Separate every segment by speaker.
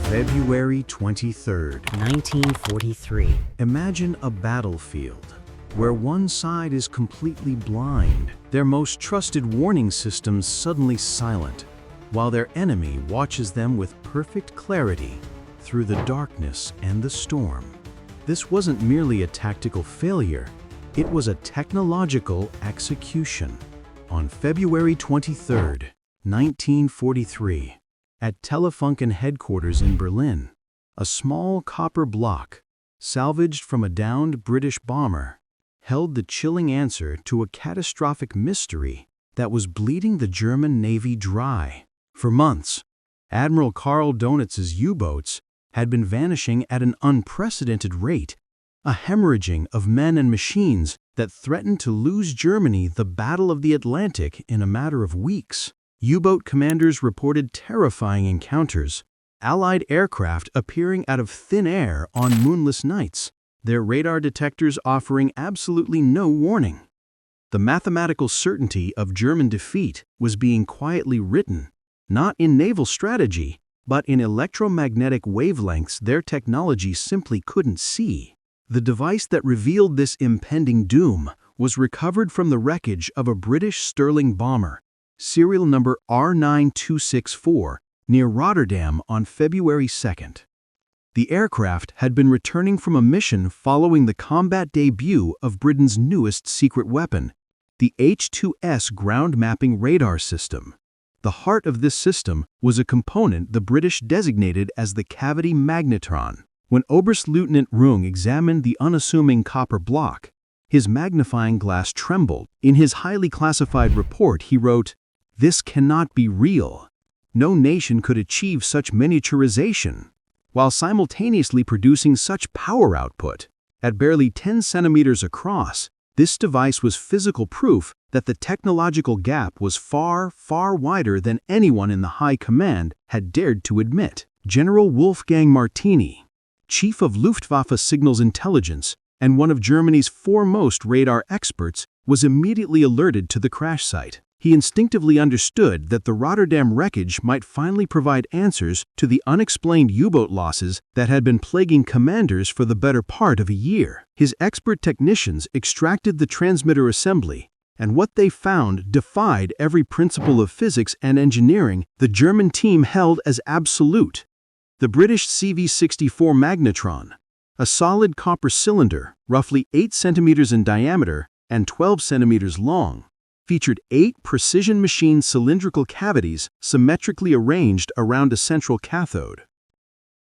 Speaker 1: February 23rd,
Speaker 2: 1943.
Speaker 1: Imagine a battlefield where one side is completely blind, their most trusted warning systems suddenly silent, while their enemy watches them with perfect clarity through the darkness and the storm. This wasn't merely a tactical failure, it was a technological execution. On February 23rd, 1943, at Telefunken headquarters in Berlin, a small copper block, salvaged from a downed British bomber, held the chilling answer to a catastrophic mystery that was bleeding the German Navy dry. For months, Admiral Dönitz's U-boats had been vanishing at an unprecedented rate, a hemorrhaging of men and machines that threatened to lose Germany the Battle of the Atlantic in a matter of weeks. U-boat commanders reported terrifying encounters, Allied aircraft appearing out of thin air on moonless nights, their radar detectors offering absolutely no warning. The mathematical certainty of German defeat was being quietly written, not in naval strategy, but in electromagnetic wavelengths their technology simply couldn't see. The device that revealed this impending doom was recovered from the wreckage of a British Sterling bomber, serial number R9264, near Rotterdam on February 2nd. The aircraft had been returning from a mission following the combat debut of Britain's newest secret weapon, the H-2S ground mapping radar system. The heart of this system was a component the British designated as the cavity magnetron. When Oberstleutnant Rung examined the unassuming copper block, his magnifying glass trembled. In his highly classified report, he wrote, "This cannot be real. No nation could achieve such miniaturization, while simultaneously producing such power output. At barely 10 centimeters across, this device was physical proof that the technological gap was far, far wider than anyone in the high command had dared to admit." General Wolfgang Martini, chief of Luftwaffe Signals Intelligence and one of Germany's foremost radar experts, was immediately alerted to the crash site. He instinctively understood that the Rotterdam wreckage might finally provide answers to the unexplained U-boat losses that had been plaguing commanders for the better part of a year. His expert technicians extracted the transmitter assembly, and what they found defied every principle of physics and engineering the German team held as absolute. The British CV-64 Magnetron, a solid copper cylinder, roughly 8 centimeters in diameter and 12 centimeters long, featured 8 precision-machined cylindrical cavities symmetrically arranged around a central cathode.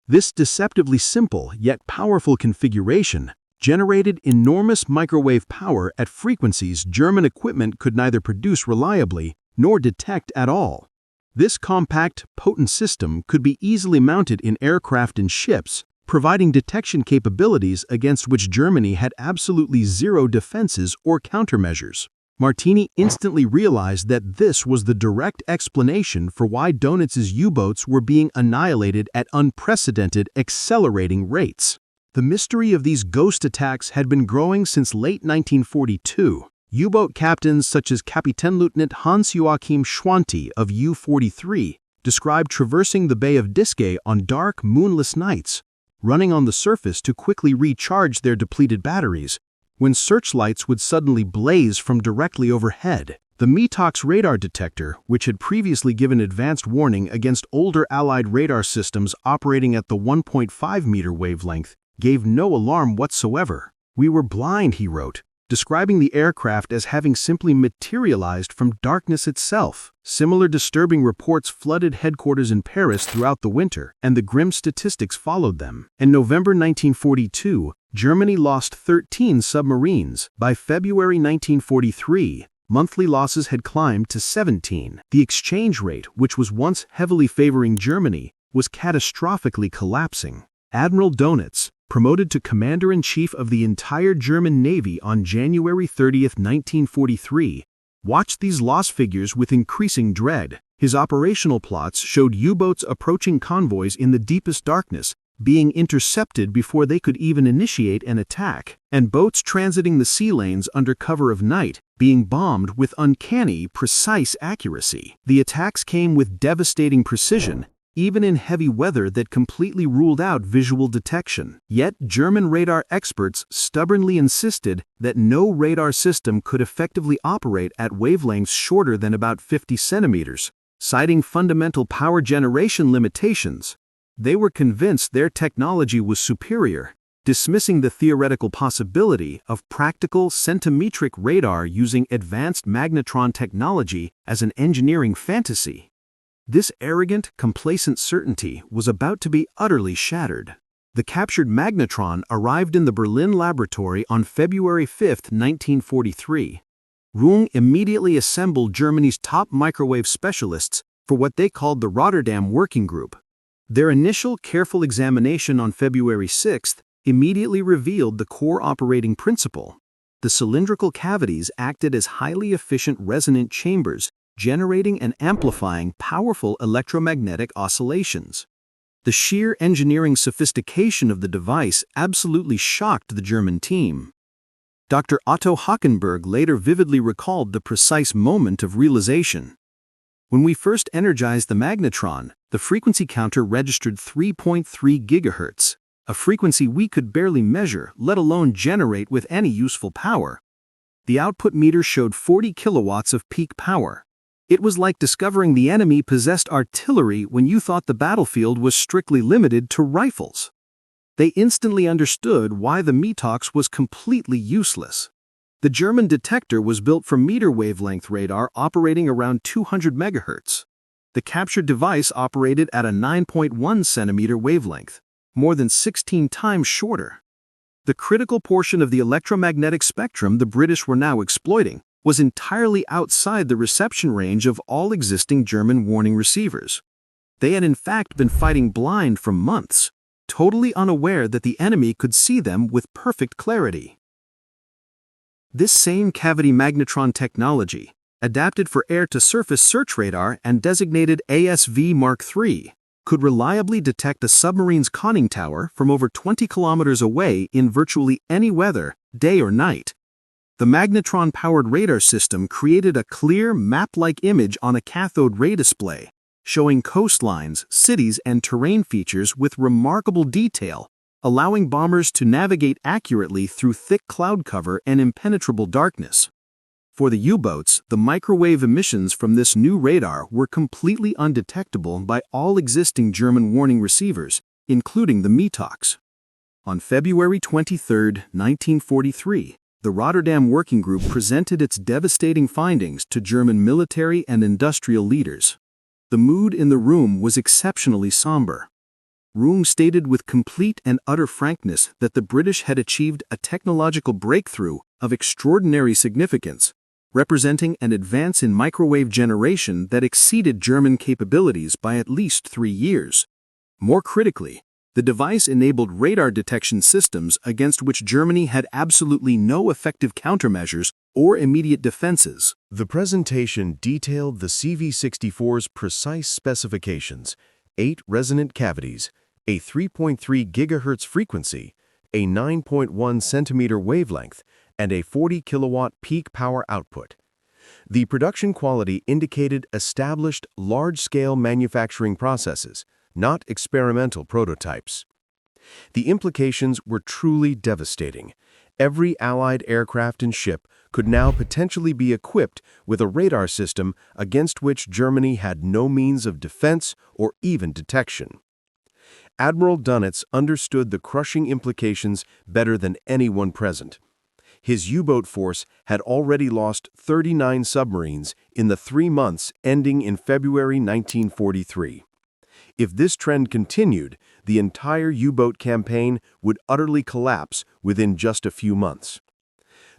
Speaker 1: This deceptively simple yet powerful configuration generated enormous microwave power at frequencies German equipment could neither produce reliably nor detect at all. This compact, potent system could be easily mounted in aircraft and ships, providing detection capabilities against which Germany had absolutely zero defenses or countermeasures. Martini instantly realized that this was the direct explanation for why Dönitz's U-boats were being annihilated at unprecedented, accelerating rates. The mystery of these ghost attacks had been growing since late 1942. U-boat captains such as Kapitänleutnant Hans-Joachim Schwanti of U-43 described traversing the Bay of Biscay on dark, moonless nights, running on the surface to quickly recharge their depleted batteries, when searchlights would suddenly blaze from directly overhead. The METOX radar detector, which had previously given advanced warning against older Allied radar systems operating at the 1.5-meter wavelength, gave no alarm whatsoever. "We were blind," he wrote, describing the aircraft as having simply materialized from darkness itself. Similar disturbing reports flooded headquarters in Paris throughout the winter, and the grim statistics followed them. In November 1942, Germany lost 13 submarines. By February 1943, monthly losses had climbed to 17. The exchange rate, which was once heavily favoring Germany, was catastrophically collapsing. Admiral Dönitz, promoted to Commander-in-Chief of the entire German Navy on January 30, 1943, watched these loss figures with increasing dread. His operational plots showed U-boats approaching convoys in the deepest darkness, being intercepted before they could even initiate an attack, and boats transiting the sea lanes under cover of night being bombed with uncanny, precise accuracy. The attacks came with devastating precision, even in heavy weather that completely ruled out visual detection. Yet, German radar experts stubbornly insisted that no radar system could effectively operate at wavelengths shorter than about 50 centimeters, citing fundamental power generation limitations. They were convinced their technology was superior, dismissing the theoretical possibility of practical centimetric radar using advanced magnetron technology as an engineering fantasy. This arrogant, complacent certainty was about to be utterly shattered. The captured magnetron arrived in the Berlin laboratory on February 5, 1943. Rung immediately assembled Germany's top microwave specialists for what they called the Rotterdam Working Group. Their initial careful examination on February 6 immediately revealed the core operating principle. The cylindrical cavities acted as highly efficient resonant chambers, generating and amplifying powerful electromagnetic oscillations. The sheer engineering sophistication of the device absolutely shocked the German team. Dr. Otto Hockenberg later vividly recalled the precise moment of realization. When we first energized the magnetron, the frequency counter registered 3.3 gigahertz, a frequency we could barely measure, let alone generate with any useful power. The output meter showed 40 kilowatts of peak power. It was like discovering the enemy possessed artillery when you thought the battlefield was strictly limited to rifles. They instantly understood why the METOX was completely useless. The German detector was built for meter wavelength radar operating around 200 megahertz. The captured device operated at a 9.1 centimeter wavelength, more than 16 times shorter. The critical portion of the electromagnetic spectrum the British were now exploiting was entirely outside the reception range of all existing German warning receivers. They had in fact been fighting blind for months, totally unaware that the enemy could see them with perfect clarity. This same cavity magnetron technology, adapted for air-to-surface search radar and designated ASV Mark III, could reliably detect a submarine's conning tower from over 20 kilometers away in virtually any weather, day or night. The magnetron-powered radar system created a clear, map-like image on a cathode ray display, showing coastlines, cities, and terrain features with remarkable detail, allowing bombers to navigate accurately through thick cloud cover and impenetrable darkness. For the U-boats, the microwave emissions from this new radar were completely undetectable by all existing German warning receivers, including the METOX. On February 23, 1943, the Rotterdam Working Group presented its devastating findings to German military and industrial leaders. The mood in the room was exceptionally somber. Rung stated with complete and utter frankness that the British had achieved a technological breakthrough of extraordinary significance, representing an advance in microwave generation that exceeded German capabilities by at least 3 years. More critically, the device enabled radar detection systems against which Germany had absolutely no effective countermeasures or immediate defenses.
Speaker 3: The presentation detailed the CV-64's precise specifications: 8 resonant cavities, a 3.3 GHz frequency, a 9.1 centimeter wavelength, and a 40 kilowatt peak power output. The production quality indicated established, large-scale manufacturing processes, not experimental prototypes. The implications were truly devastating. Every Allied aircraft and ship could now potentially be equipped with a radar system against which Germany had no means of defense or even detection. Admiral Dönitz understood the crushing implications better than anyone present. His U-boat force had already lost 39 submarines in the 3 months ending in February 1943. If this trend continued, the entire U-boat campaign would utterly collapse within just a few months.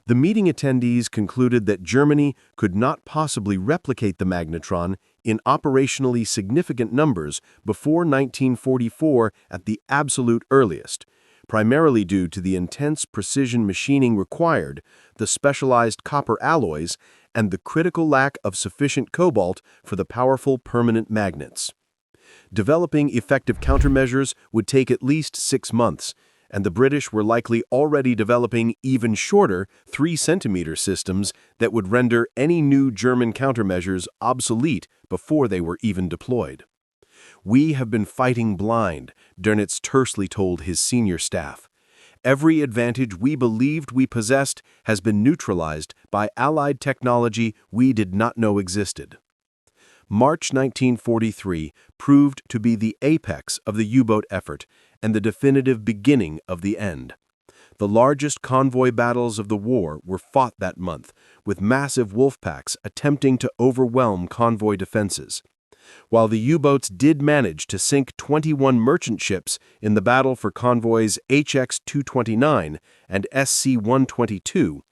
Speaker 3: The meeting attendees concluded that Germany could not possibly replicate the magnetron in operationally significant numbers before 1944 at the absolute earliest, primarily due to the intense precision machining required, the specialized copper alloys, and the critical lack of sufficient cobalt for the powerful permanent magnets. Developing effective countermeasures would take at least 6 months, and the British were likely already developing even shorter 3-centimeter systems that would render any new German countermeasures obsolete before they were even deployed. "We have been fighting blind," Dönitz tersely told his senior staff. "Every advantage we believed we possessed has been neutralized by Allied technology we did not know existed." March 1943 proved to be the apex of the U-boat effort and the definitive beginning of the end. The largest convoy battles of the war were fought that month, with massive wolf packs attempting to overwhelm convoy defenses. While the U-boats did manage to sink 21 merchant ships in the battle for convoys HX-229 and SC-122,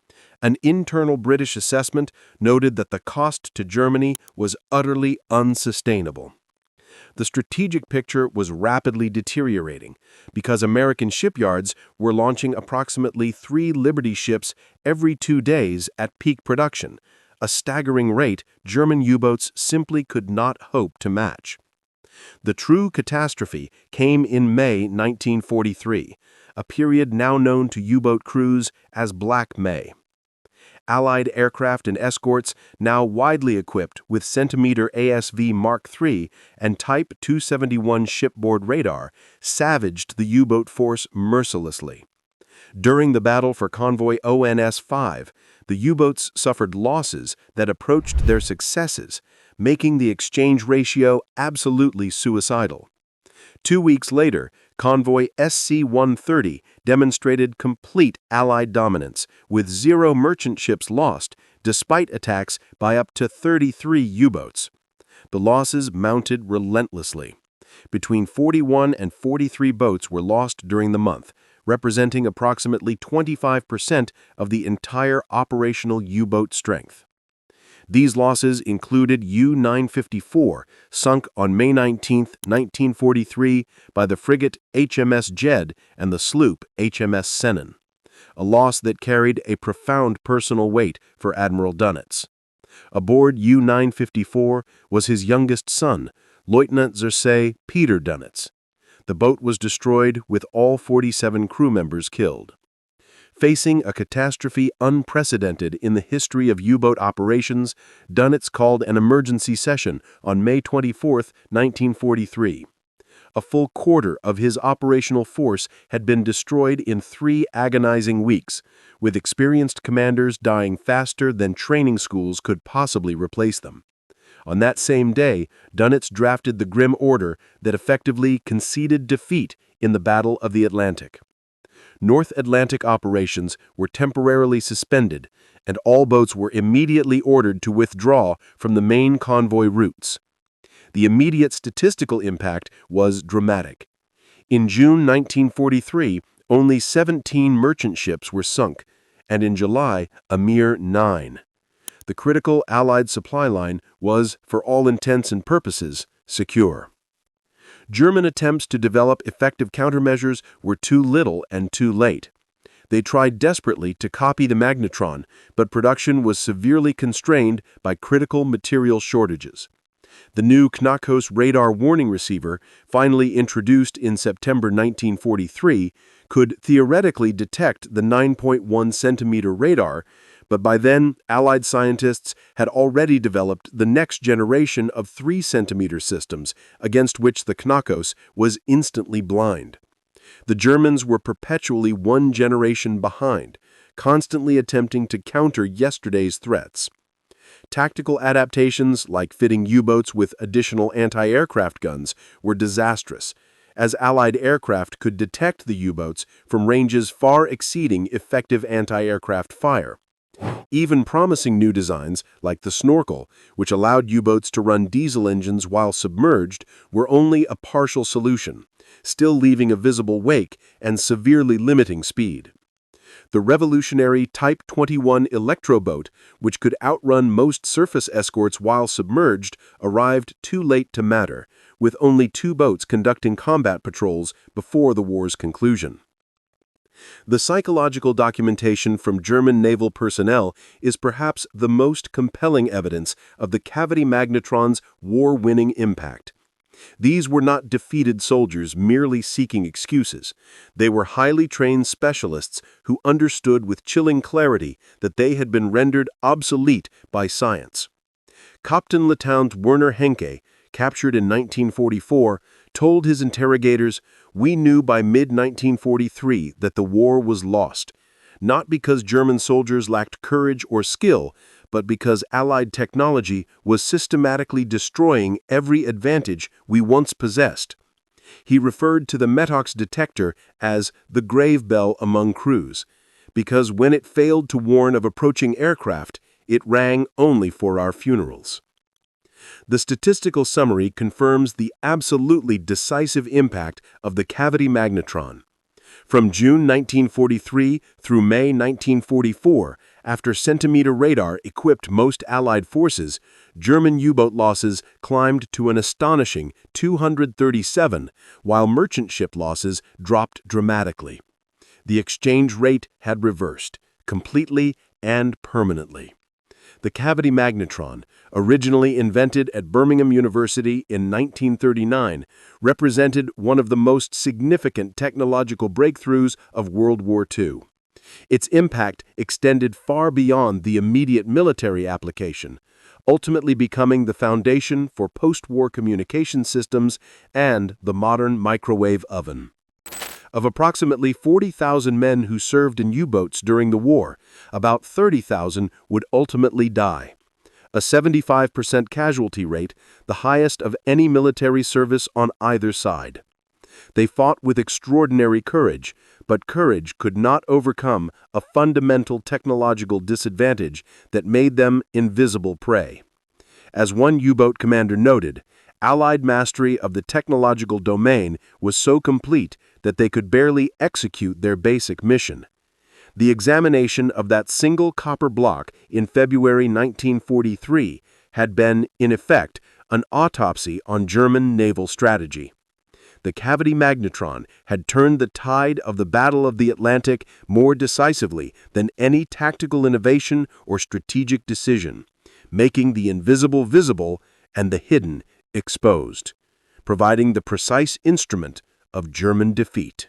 Speaker 3: an internal British assessment noted that the cost to Germany was utterly unsustainable. The strategic picture was rapidly deteriorating because American shipyards were launching approximately 3 Liberty ships every 2 days at peak production, a staggering rate German U-boats simply could not hope to match. The true catastrophe came in May 1943, a period now known to U-boat crews as Black May. Allied aircraft and escorts, now widely equipped with centimeter ASV Mark III and Type 271 shipboard radar, savaged the U-boat force mercilessly. During the battle for convoy ONS-5, the U-boats suffered losses that approached their successes, making the exchange ratio absolutely suicidal. 2 weeks later, convoy SC-130 demonstrated complete Allied dominance, with 0 merchant ships lost, despite attacks by up to 33 U-boats. The losses mounted relentlessly. Between 41 and 43 boats were lost during the month, representing approximately 25% of the entire operational U-boat strength. These losses included U-954, sunk on May 19, 1943, by the frigate HMS Jed and the sloop HMS Sennen, a loss that carried a profound personal weight for Admiral Dönitz. Aboard U-954 was his youngest son, Lieutenant Zersay Peter Dönitz. The boat was destroyed with all 47 crew members killed. Facing a catastrophe unprecedented in the history of U-boat operations, Dönitz called an emergency session on May 24, 1943. A full quarter of his operational force had been destroyed in 3 agonizing weeks, with experienced commanders dying faster than training schools could possibly replace them. On that same day, Dönitz drafted the grim order that effectively conceded defeat in the Battle of the Atlantic. North Atlantic operations were temporarily suspended, and all boats were immediately ordered to withdraw from the main convoy routes. The immediate statistical impact was dramatic. In June 1943, only 17 merchant ships were sunk, and in July, a mere 9. The critical Allied supply line was, for all intents and purposes, secure. German attempts to develop effective countermeasures were too little and too late. They tried desperately to copy the Magnetron, but production was severely constrained by critical material shortages. The new Knackos radar warning receiver, finally introduced in September 1943, could theoretically detect the 9.1 centimeter radar, but by then, Allied scientists had already developed the next generation of 3 centimeter systems, against which the Knackos was instantly blind. The Germans were perpetually 1 generation behind, constantly attempting to counter yesterday's threats. Tactical adaptations, like fitting U-boats with additional anti-aircraft guns, were disastrous, as Allied aircraft could detect the U-boats from ranges far exceeding effective anti-aircraft fire. Even promising new designs, like the snorkel, which allowed U-boats to run diesel engines while submerged, were only a partial solution, still leaving a visible wake and severely limiting speed. The revolutionary Type 21 electroboat, which could outrun most surface escorts while submerged, arrived too late to matter, with only 2 boats conducting combat patrols before the war's conclusion. The psychological documentation from German naval personnel is perhaps the most compelling evidence of the cavity magnetron's war-winning impact. These were not defeated soldiers merely seeking excuses. They were highly trained specialists who understood with chilling clarity that they had been rendered obsolete by science. Kapitän Werner Henke, captured in 1944, told his interrogators, "We knew by mid-1943 that the war was lost, not because German soldiers lacked courage or skill, but because Allied technology was systematically destroying every advantage we once possessed." He referred to the Metox detector as the grave bell among crews, because when it failed to warn of approaching aircraft, it rang only for our funerals. The statistical summary confirms the absolutely decisive impact of the cavity magnetron. From June 1943 through May 1944, after centimeter radar equipped most Allied forces, German U-boat losses climbed to an astonishing 237, while merchant ship losses dropped dramatically. The exchange rate had reversed, completely and permanently. The cavity magnetron, originally invented at Birmingham University in 1939, represented one of the most significant technological breakthroughs of World War II. Its impact extended far beyond the immediate military application, ultimately becoming the foundation for post-war communication systems and the modern microwave oven. Of approximately 40,000 men who served in U-boats during the war, about 30,000 would ultimately die. A 75% casualty rate, the highest of any military service on either side. They fought with extraordinary courage, but courage could not overcome a fundamental technological disadvantage that made them invisible prey. As one U-boat commander noted, Allied mastery of the technological domain was so complete that they could barely execute their basic mission. The examination of that single copper block in February 1943 had been, in effect, an autopsy on German naval strategy. The cavity magnetron had turned the tide of the Battle of the Atlantic more decisively than any tactical innovation or strategic decision, making the invisible visible and the hidden exposed, providing the precise instrument of German defeat.